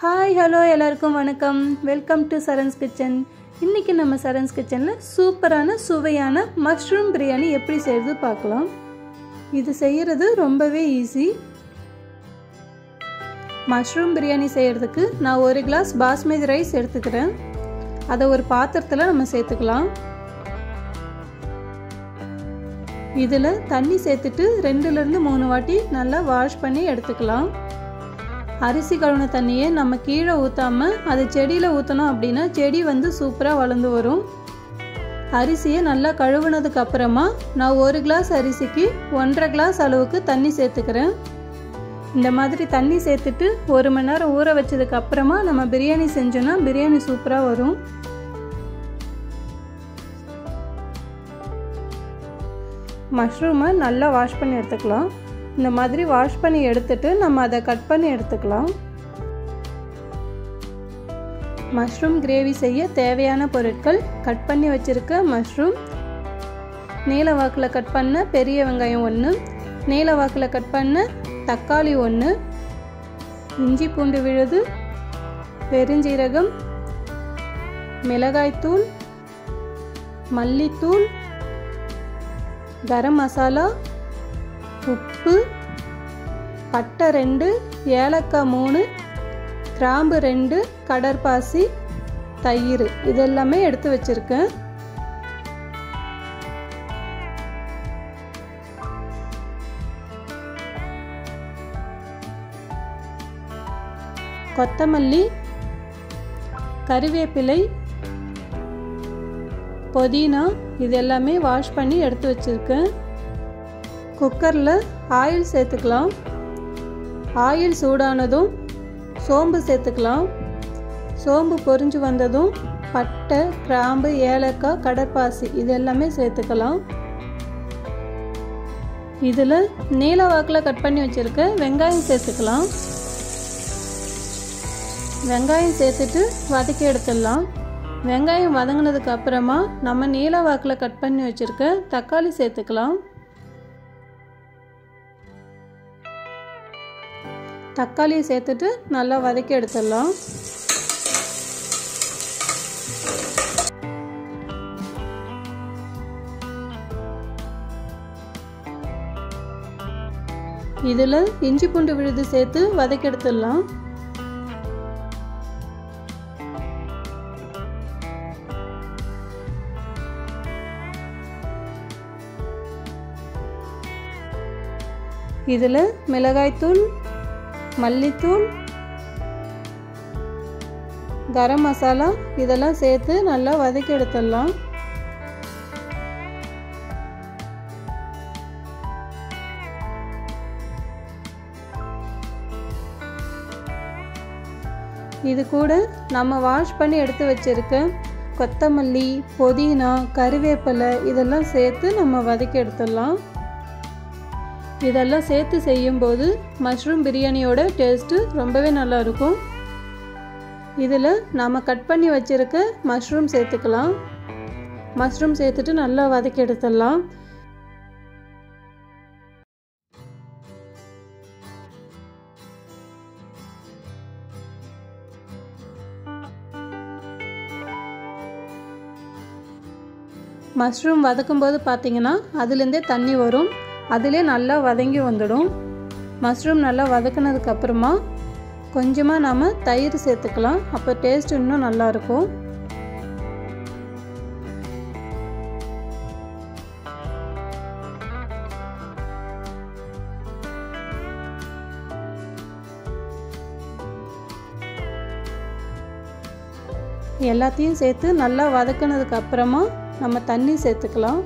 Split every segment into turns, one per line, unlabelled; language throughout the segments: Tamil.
ஹாய் ஹலோ எல்லாருக்கும் வணக்கம். Welcome to Charan's kitchen. இன்றைக்கி நம்ம சரண்ஸ் கிச்சனில் சூப்பரான சுவையான மஷ்ரூம் பிரியாணி எப்படி செய்கிறது பார்க்கலாம். இது செய்கிறது ரொம்பவே ஈஸி. மஷ்ரூம் பிரியாணி செய்கிறதுக்கு நான் 1 கிளாஸ் பாஸ்மதி ரைஸ் எடுத்துக்கிறேன். அதை ஒரு பாத்திரத்தில் நம்ம சேர்த்துக்கலாம். இதில் தண்ணி சேர்த்துட்டு 2லேருந்து 3 வாட்டி நல்லா வாஷ் பண்ணி எடுத்துக்கலாம். அரிசி கழுவின தண்ணியை நம்ம கீழே ஊற்றாமல் அது செடியில் ஊற்றணும் அப்படின்னா செடி சூப்பராக வளர்ந்து வரும். அரிசியை நல்லா கழுவுனதுக்கு அப்புறமா நான் 1 கிளாஸ் அரிசிக்கு 1.5 கிளாஸ் அளவுக்கு தண்ணி சேர்த்துக்கிறேன். இந்த மாதிரி தண்ணி சேர்த்துட்டு 1 மணி நேரம் ஊற வச்சதுக்கு அப்புறமா நம்ம பிரியாணி செஞ்சோன்னா பிரியாணி சூப்பராக வரும். மஷ்ரூமை நல்லா வாஷ் பண்ணி எடுத்துக்கலாம். இந்த மாதிரி வாஷ் பண்ணி எடுத்துட்டு நம்ம அதை கட் பண்ணி எடுத்துக்கலாம். மஷ்ரூம் கிரேவி செய்ய தேவையான பொருட்கள்: கட் பண்ணி வச்சிருக்க மஷ்ரூம், நீல வாக்கில் கட் பண்ண பெரிய வெங்காயம் 1, நீல வாக்கில் கட் பண்ண தக்காளி 1, இஞ்சி பூண்டு விழுது, பெருஞ்சீரகம், மிளகாய்த்தூள், மல்லித்தூள், கரம் மசாலா, உப்பு, பட்டை 2, ஏலக்காய் 3, கிராம்பு 2, கடற்பாசி, தயிர் இதெல்லாமே எடுத்து வச்சிருக்கேன். கொத்தமல்லி, கறிவேப்பிலை, புதினா இதெல்லாமே வாஷ் பண்ணி எடுத்து வச்சிருக்கேன். குக்கரில் ஆயில் சேர்த்துக்கலாம். ஆயில் சூடானதும் சோம்பு சேர்த்துக்கலாம். சோம்பு பொரிஞ்சு வந்ததும் பட்டை, கிராம்பு, ஏலக்காய், கடற்பாசி இதெல்லாமே சேர்த்துக்கலாம். இதில் நீல வாக்கில் கட் பண்ணி வச்சுருக்க வெங்காயம் சேர்த்துக்கலாம். வெங்காயம் சேர்த்துட்டு வதக்கி எடுத்துடலாம். வெங்காயம் வதங்கினதுக்கு அப்புறமா நம்ம நீல வாக்கில் கட் பண்ணி வச்சுருக்க தக்காளி சேர்த்துக்கலாம். தக்காளியை சேர்த்துட்டு நல்லா வதக்கி எடுத்துடலாம். இதில் இஞ்சி பூண்டு விழுது சேர்த்து வதக்கி எடுத்துடலாம். இதில் மிளகாய்த்தூள், மல்லித்தூள், கரம் மசாலா இதெல்லாம் சேர்த்து நல்லா வதக்கி எடுத்துடலாம். இது கூட நம்ம வாஷ் பண்ணி எடுத்து வச்சிருக்க கொத்தமல்லி, புதினா, கறிவேப்பிலை இதெல்லாம் சேர்த்து நம்ம வதக்கி எடுத்துடலாம். இதெல்லாம் சேர்த்து செய்யும்போது மஷ்ரூம் பிரியாணியோட டேஸ்ட்டு ரொம்பவே நல்லா இருக்கும். இதில் நாம் கட் பண்ணி வச்சுருக்க மஷ்ரூம் சேர்த்துக்கலாம். மஷ்ரூம் சேர்த்துட்டு நல்லா வதக்கி எடுத்துடலாம். மஷ்ரூம் வதக்கும்போது பார்த்தீங்கன்னா அதுலேருந்தே தண்ணி வரும். அதிலே நல்லா வதங்கி வந்துடும். மஷ்ரூம் நல்லா வதக்கினதுக்கு அப்புறமா கொஞ்சமாக நாம் தயிர் சேர்த்துக்கலாம். அப்போ டேஸ்ட் இன்னும் நல்லாயிருக்கும். எல்லாத்தையும் சேர்த்து நல்லா வதக்கினதுக்கு அப்புறமா நம்ம தண்ணி சேர்த்துக்கலாம்.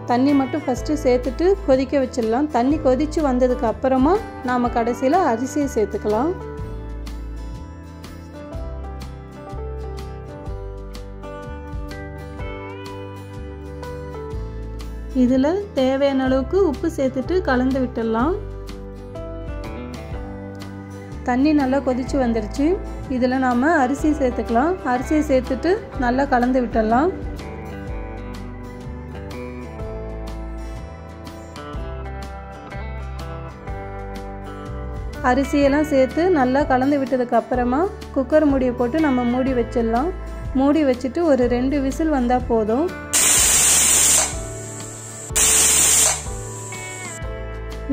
தண்ணி மட்டும் ஃபஸ்ட்டு சேர்த்துட்டு கொதிக்க வச்சிடலாம். தண்ணி கொதித்து வந்ததுக்கு அப்புறமா நாம் கடைசியில் அரிசியை சேர்த்துக்கலாம். இதில் தேவையான அளவுக்கு உப்பு சேர்த்துட்டு கலந்து விட்டுடலாம். தண்ணி நல்லா கொதித்து வந்துடுச்சு. இதில் நாம் அரிசியை சேர்த்துக்கலாம். அரிசியை சேர்த்துட்டு நல்லா கலந்து விட்டுடலாம். அரிசியெல்லாம் சேர்த்து நல்லா கலந்து விட்டதுக்கு அப்புறமா குக்கர் மூடியை போட்டு நம்ம மூடி வச்சிடலாம். மூடி வச்சுட்டு ஒரு 2 விசில் வந்தால் போதும்.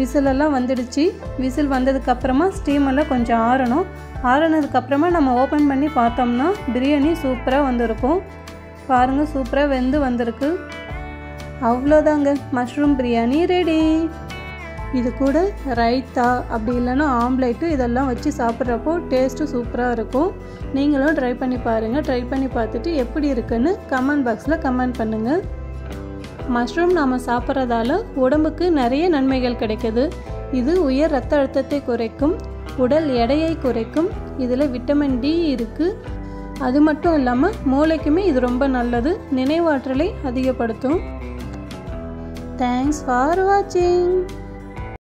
விசிலெல்லாம் வந்துடுச்சு. விசில் வந்ததுக்கப்புறமா ஸ்டீமெல்லாம் கொஞ்சம் ஆறணும். ஆறினதுக்கப்புறமா நம்ம ஓப்பன் பண்ணி பார்த்தோம்னா பிரியாணி சூப்பராக வந்திருக்கும். பாருங்கள், சூப்பராக வெந்து வந்திருக்கு. அவ்வளோதாங்க, மஷ்ரூம் பிரியாணி ரெடி. இது கூட ரைத்தா அப்படி இல்லைன்னா ஆம்லேட்டு இதெல்லாம் வச்சு சாப்பிட்றப்போ டேஸ்ட்டு சூப்பராக இருக்கும். நீங்களும் ட்ரை பண்ணி பாருங்கள். ட்ரை பண்ணி பார்த்துட்டு எப்படி இருக்குன்னு கமெண்ட் பாக்ஸில் கமெண்ட் பண்ணுங்கள். மஷ்ரூம் நாம் சாப்பிட்றதால உடம்புக்கு நிறைய நன்மைகள் கிடைக்குது. இது உயர் இரத்த அழுத்தத்தை குறைக்கும், உடல் எடையை குறைக்கும். இதில் விட்டமின் டி இருக்குது. அது மட்டும் இல்லாமல் மூளைக்குமே இது ரொம்ப நல்லது. நினைவாற்றலை அதிகப்படுத்தும். தேங்க்ஸ் ஃபார் வாட்சிங்.